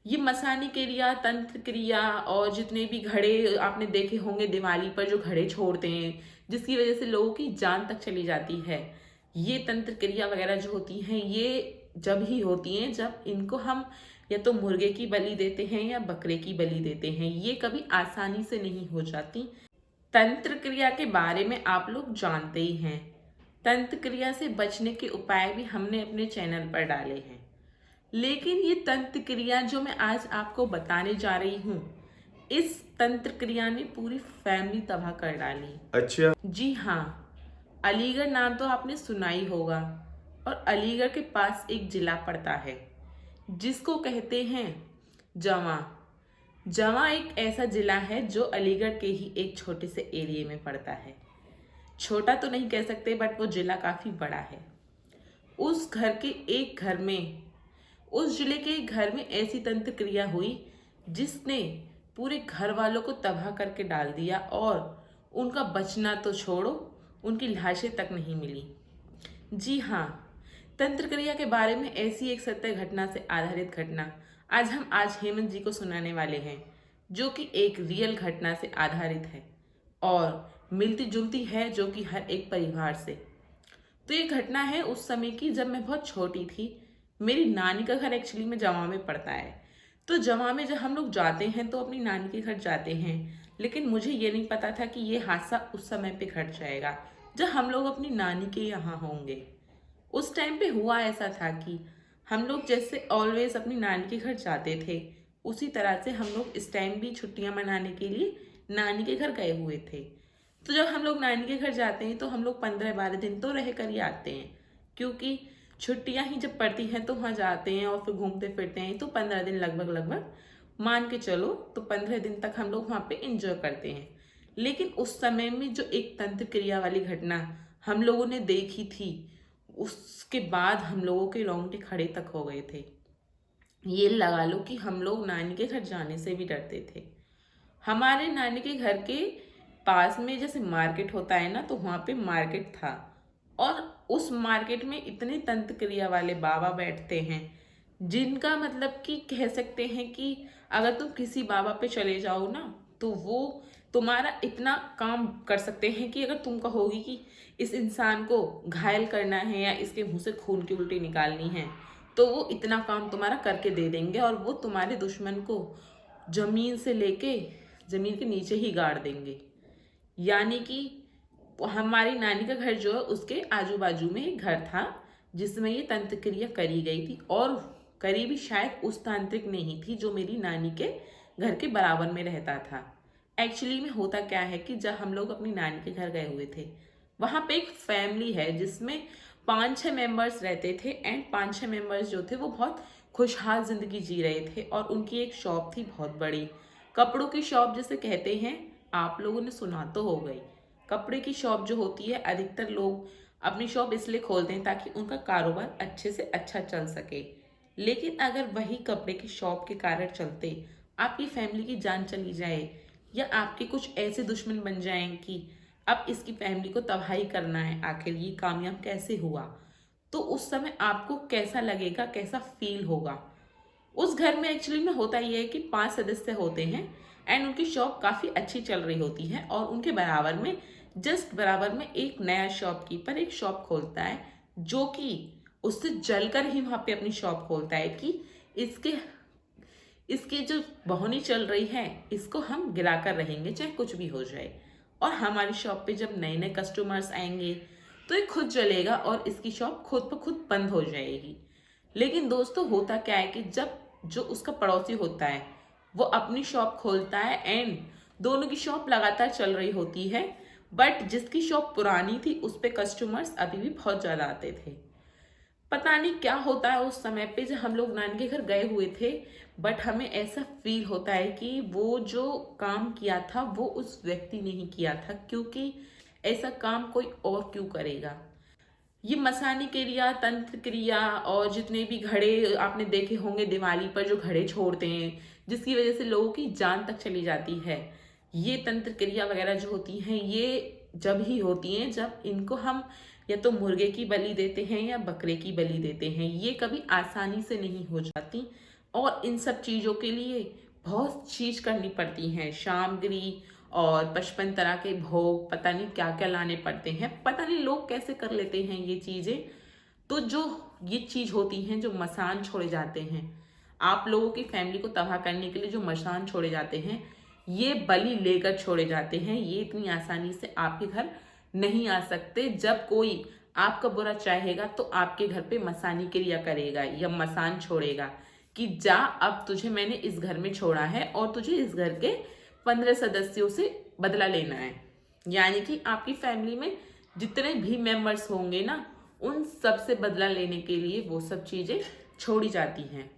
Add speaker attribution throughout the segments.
Speaker 1: ये मसानी क्रिया, तंत्र क्रिया और जितने भी घड़े आपने देखे होंगे दिवाली पर जो घड़े छोड़ते हैं, जिसकी वजह से लोगों की जान तक चली जाती है। ये तंत्र क्रिया वगैरह जो होती हैं, ये जब ही होती हैं जब इनको हम या तो मुर्गे की बलि देते हैं या बकरे की बलि देते हैं। ये कभी आसानी से नहीं हो जाती। तंत्र क्रिया के बारे में आप लोग जानते ही हैं। तंत्र क्रिया से बचने के उपाय भी हमने अपने चैनल पर डाले हैं। लेकिन ये तंत्र क्रिया जो मैं आज आपको बताने जा रही हूँ, इस तंत्र क्रिया ने पूरी फैमिली तबाह कर डाली।
Speaker 2: अच्छा।
Speaker 1: जी हाँ, अलीगढ़ नाम तो आपने सुना ही होगा। और अलीगढ़ के पास एक जिला पड़ता है जिसको कहते हैं जवां। जवां एक ऐसा जिला है जो अलीगढ़ के ही एक छोटे से एरिया में पड़ता है। छोटा तो नहीं कह सकते, बट वो जिला काफी बड़ा है। उस घर के एक घर में उस जिले के एक घर में ऐसी तंत्र क्रिया हुई जिसने पूरे घर वालों को तबाह करके डाल दिया, और उनका बचना तो छोड़ो, उनकी लाशें तक नहीं मिली। जी हाँ, तंत्र क्रिया के बारे में ऐसी एक सत्य घटना से आधारित घटना आज हेमंत जी को सुनाने वाले हैं, जो कि एक रियल घटना से आधारित है और मिलती जुलती है, जो कि हर एक परिवार से। तो ये घटना है उस समय की जब मैं बहुत छोटी थी। मेरी नानी का घर एक्चुअली में जवां में पड़ता है। तो जवां में जब हम लोग जाते हैं तो अपनी नानी के घर जाते हैं, लेकिन मुझे ये नहीं पता था कि ये हादसा उस समय पे घट जाएगा जब हम लोग अपनी नानी के यहाँ होंगे। उस टाइम पे हुआ ऐसा था कि हम लोग जैसे ऑलवेज अपनी नानी के घर जाते थे, उसी तरह से हम लोग इस टाइम भी छुट्टियां मनाने के लिए नानी के घर गए हुए थे। तो जब हम लोग नानी के घर जाते हैं तो हम लोग 15-12 दिन तो रह कर ही आते हैं, क्योंकि छुट्टियां ही जब पड़ती हैं तो वहाँ जाते हैं और फिर घूमते फिरते हैं। तो 15 दिन लगभग लगभग मान के चलो, तो 15 दिन तक हम लोग वहाँ पे इंजॉय करते हैं। लेकिन उस समय में जो एक तंत्र क्रिया वाली घटना हम लोगों ने देखी थी, उसके बाद हम लोगों के रोंगटे खड़े तक हो गए थे। ये लगा लो कि हम लोग नानी के घर जाने से भी डरते थे। हमारे नानी के घर के पास में जैसे मार्केट होता है ना, तो वहाँ पे मार्केट था, और उस मार्केट में इतने तंत्र क्रिया वाले बाबा बैठते हैं जिनका मतलब कि कह सकते हैं कि अगर तुम किसी बाबा पे चले जाओ ना, तो वो तुम्हारा इतना काम कर सकते हैं कि अगर तुम कहोगी कि इस इंसान को घायल करना है या इसके मुंह से खून की उल्टी निकालनी है, तो वो इतना काम तुम्हारा करके दे देंगे, और वो तुम्हारे दुश्मन को जमीन से लेके जमीन के नीचे ही गाड़ देंगे। यानी कि हमारी नानी का घर जो है उसके आजू बाजू में एक घर था जिसमें ये तंत्र क्रिया करी गई थी, और करीबी शायद उस तांत्रिक ने ही थी जो मेरी नानी के घर के बराबर में रहता था। एक्चुअली में होता क्या है कि जब हम लोग अपनी नानी के घर गए हुए थे, वहाँ पे एक फैमिली है जिसमें 5-6 मेंबर्स रहते थे, एंड 5-6 मेंबर्स जो थे वो बहुत खुशहाल जिंदगी जी रहे थे। और उनकी एक शॉप थी बहुत बड़ी, कपड़ों की शॉप जिसे कहते हैं, आप लोगों ने सुना तो हो गई। कपड़े की शॉप जो होती है, अधिकतर लोग अपनी शॉप इसलिए खोलते हैं ताकि उनका कारोबार अच्छे से अच्छा चल सके। लेकिन अगर वही कपड़े की शॉप के कारण चलते आपकी फैमिली की जान चली जाए, या आपके कुछ ऐसे दुश्मन बन जाएं कि अब इसकी फैमिली को तबाही करना है, आखिर ये कामयाब कैसे हुआ, तो उस समय आपको कैसा लगेगा, कैसा फील होगा। उस घर में एक्चुअली में होता ये है कि 5 सदस्य होते हैं, एंड उनकी शॉप काफ़ी अच्छी चल रही होती है, और उनके बराबर में जस्ट बराबर में एक नया शॉपकीपर एक शॉप खोलता है, जो कि उससे जलकर ही वहाँ पे अपनी शॉप खोलता है कि इसके इसकी जो बहनी चल रही है इसको हम गिरा कर रहेंगे चाहे कुछ भी हो जाए, और हमारी शॉप पे जब नए नए कस्टमर्स आएंगे तो ये खुद चलेगा और इसकी शॉप खुद ब खुद बंद हो जाएगी। लेकिन दोस्तों, होता क्या है कि जब जो उसका पड़ोसी होता है वो अपनी शॉप खोलता है, एंड दोनों की शॉप लगातार चल रही होती है, बट जिसकी शॉप पुरानी थी उस पे कस्टमर्स अभी भी बहुत ज़्यादा आते थे। पता नहीं क्या होता है उस समय पे जब हम लोग नानी के घर गए हुए थे, बट हमें ऐसा फील होता है कि वो जो काम किया था वो उस व्यक्ति ने ही किया था, क्योंकि ऐसा काम कोई और क्यों करेगा। ये मसानी क्रिया, तंत्र क्रिया और जितने भी घड़े आपने देखे होंगे दिवाली पर जो घड़े छोड़ते हैं, जिसकी वजह से लोगों की जान तक चली जाती है, ये तंत्र क्रिया वगैरह जो होती हैं, ये जब ही होती हैं जब इनको हम या तो मुर्गे की बलि देते हैं या बकरे की बलि देते हैं। ये कभी आसानी से नहीं हो जाती। और इन सब चीज़ों के लिए बहुत चीज़ करनी पड़ती हैं, सामग्री और 55 तरह के भोग, पता नहीं क्या क्या लाने पड़ते हैं, पता नहीं लोग कैसे कर लेते हैं ये चीज़ें। तो जो ये चीज़ होती हैं, जो मसान छोड़े जाते हैं, आप लोगों की फैमिली को तबाह करने के लिए जो मसान छोड़े जाते हैं, ये बलि लेकर छोड़े जाते हैं। ये इतनी आसानी से आपके घर नहीं आ सकते। जब कोई आपका बुरा चाहेगा तो आपके घर पे मसानी क्रिया करेगा या मसान छोड़ेगा कि जा, अब तुझे मैंने इस घर में छोड़ा है और तुझे इस घर के 15 सदस्यों से बदला लेना है। यानी कि आपकी फैमिली में जितने भी मेंबर्स होंगे ना, उन सब से बदला लेने के लिए वो सब चीज़ें छोड़ी जाती हैं।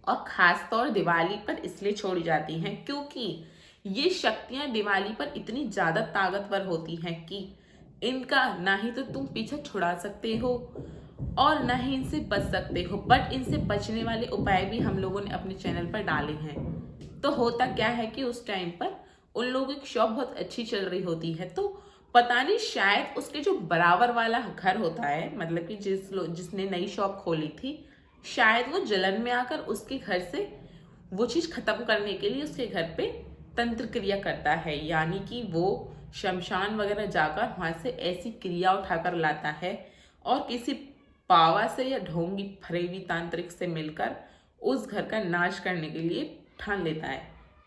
Speaker 1: और खास तौर दिवाली पर इसलिए छोड़ी जाती हैं क्योंकि ये शक्तियां दिवाली पर इतनी ज़्यादा ताकतवर होती हैं कि इनका ना ही तो तुम पीछे छुड़ा सकते हो और ना ही इनसे बच सकते हो। बट इनसे बचने वाले उपाय भी हम लोगों ने अपने चैनल पर डाले हैं। तो होता क्या है कि उस टाइम पर उन लोगों की शॉप बहुत अच्छी चल रही होती है, तो पता नहीं शायद उसके जो बराबर वाला घर होता है, मतलब कि जिसने नई शॉप खोली थी, शायद वो जलन में आकर उसके घर से वो चीज़ खत्म करने के लिए उसके घर पे तंत्र क्रिया करता है। यानी कि वो शमशान वगैरह जाकर वहाँ से ऐसी क्रिया उठाकर लाता है और किसी पावा से या ढोंगी फरेबी तांत्रिक से मिलकर उस घर का नाश करने के लिए ठान लेता है।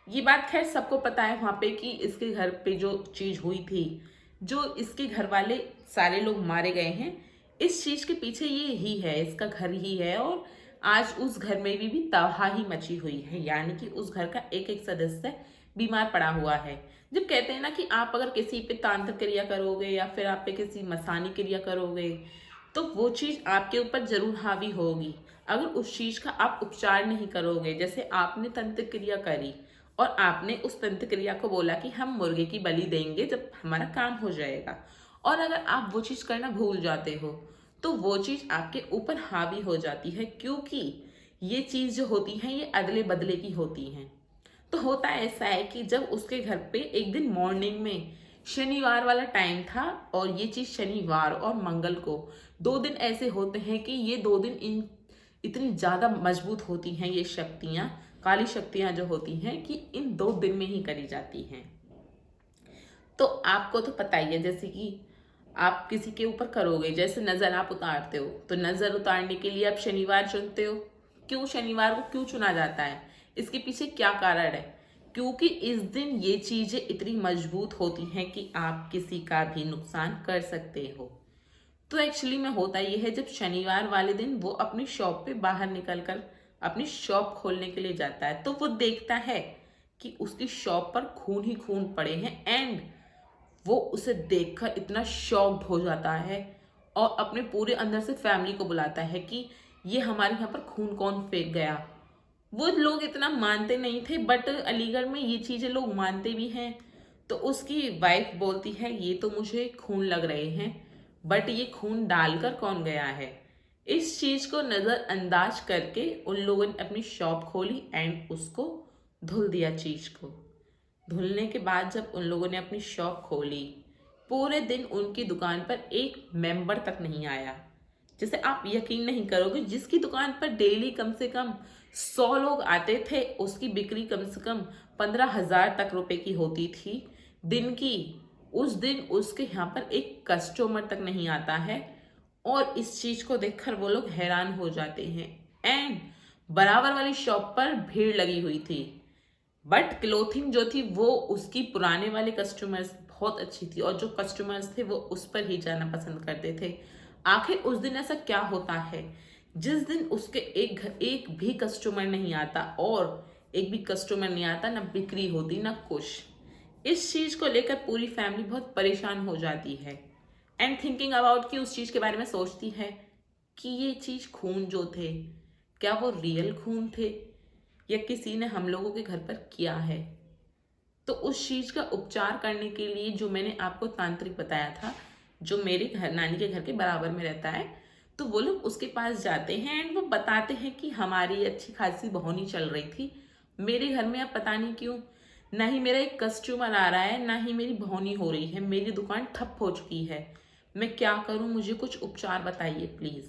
Speaker 1: ये बात खैर सबको पता है वहाँ पे कि इसके घर पे जो चीज़ हुई थी, जो इसके घर वाले सारे लोग मारे गए हैं, इस चीज़ के पीछे ये ही है, इसका घर ही है। और आज उस घर में भी तबाही मची हुई है, यानी कि उस घर का एक एक सदस्य बीमार पड़ा हुआ है। जब कहते हैं ना कि आप अगर किसी पे तांत्रिक क्रिया करोगे या फिर आप पे किसी मसानी क्रिया करोगे तो वो चीज़ आपके ऊपर जरूर हावी होगी। अगर उस चीज़ का आप उपचार नहीं करोगे, जैसे आपने तंत्र क्रिया करी और आपने उस तंत्र क्रिया को बोला कि हम मुर्गे की बलि देंगे जब हमारा काम हो जाएगा, और अगर आप वो चीज़ करना भूल जाते हो तो वो चीज़ आपके ऊपर हावी हो जाती है, क्योंकि ये चीज़ जो होती है ये अदले बदले की होती हैं। तो होता ऐसा है कि जब उसके घर पे एक दिन मॉर्निंग में शनिवार वाला टाइम था, और ये चीज़ शनिवार और मंगल को 2 दिन ऐसे होते हैं कि ये 2 दिन इतनी ज़्यादा मजबूत होती हैं, ये शक्तियाँ, काली शक्तियाँ जो होती हैं, कि इन 2 दिन में ही करी जाती हैं। तो आपको तो पता ही है, जैसे कि आप किसी के ऊपर करोगे, जैसे नज़र आप उतारते हो, तो नज़र उतारने के लिए आप शनिवार चुनते हो। क्यों शनिवार को क्यों चुना जाता है, इसके पीछे क्या कारण है? क्योंकि इस दिन ये चीज़ें इतनी मजबूत होती हैं कि आप किसी का भी नुकसान कर सकते हो। तो एक्चुअली में होता ये है, जब शनिवार वाले दिन वो अपनी शॉप पे बाहर निकल कर अपनी शॉप खोलने के लिए जाता है, तो वो देखता है कि उसकी शॉप पर खून ही खून पड़े हैं, एंड वो उसे देखकर इतना शॉक्ड हो जाता है और अपने पूरे अंदर से फैमिली को बुलाता है कि ये हमारे यहाँ पर खून कौन फेंक गया। वो लोग इतना मानते नहीं थे, बट अलीगढ़ में ये चीज़ें लोग मानते भी हैं। तो उसकी वाइफ बोलती है ये तो मुझे खून लग रहे हैं, बट ये खून डालकर कौन गया है। इस चीज़ को नज़रअंदाज करके उन लोगों ने अपनी शॉप खोली एंड उसको धुल दिया चीज़ को। धुलने के बाद जब उन लोगों ने अपनी शॉप खोली, पूरे दिन उनकी दुकान पर एक मेंबर तक नहीं आया। जैसे आप यकीन नहीं करोगे, जिसकी दुकान पर डेली कम से कम 100 लोग आते थे, उसकी बिक्री कम से कम 15,000 तक रुपए की होती थी दिन की। उस दिन उसके यहाँ पर एक कस्टमर तक नहीं आता है, और इस चीज़ को देखकर वो लोग हैरान हो जाते हैं। एंड बराबर वाली शॉप पर भीड़ लगी हुई थी, बट क्लोथिंग जो थी वो उसकी पुराने वाले कस्टमर्स बहुत अच्छी थी, और जो कस्टमर्स थे वो उस पर ही जाना पसंद करते थे। आखिर उस दिन ऐसा क्या होता है जिस दिन उसके एक भी कस्टमर नहीं आता, और एक भी कस्टमर नहीं आता, ना बिक्री होती ना कुछ। इस चीज़ को लेकर पूरी फैमिली बहुत परेशान हो जाती है एंड थिंकिंग अबाउट, कि उस चीज़ के बारे में सोचती है कि ये चीज़ खून जो थे, क्या वो रियल खून थे या किसी ने हम लोगों के घर पर किया है। तो उस चीज़ का उपचार करने के लिए जो मैंने आपको तांत्रिक बताया था, जो मेरे घर नानी के घर के बराबर में रहता है, तो वो लोग उसके पास जाते हैं एंड वो बताते हैं कि हमारी अच्छी खासी बहौनी चल रही थी मेरे घर में। अब पता नहीं क्यों ना ही मेरा एक कस्टमर आ रहा है, ना ही मेरी बहौनी हो रही है, मेरी दुकान ठप हो चुकी है, मैं क्या करूं, मुझे कुछ उपचार बताइए प्लीज़।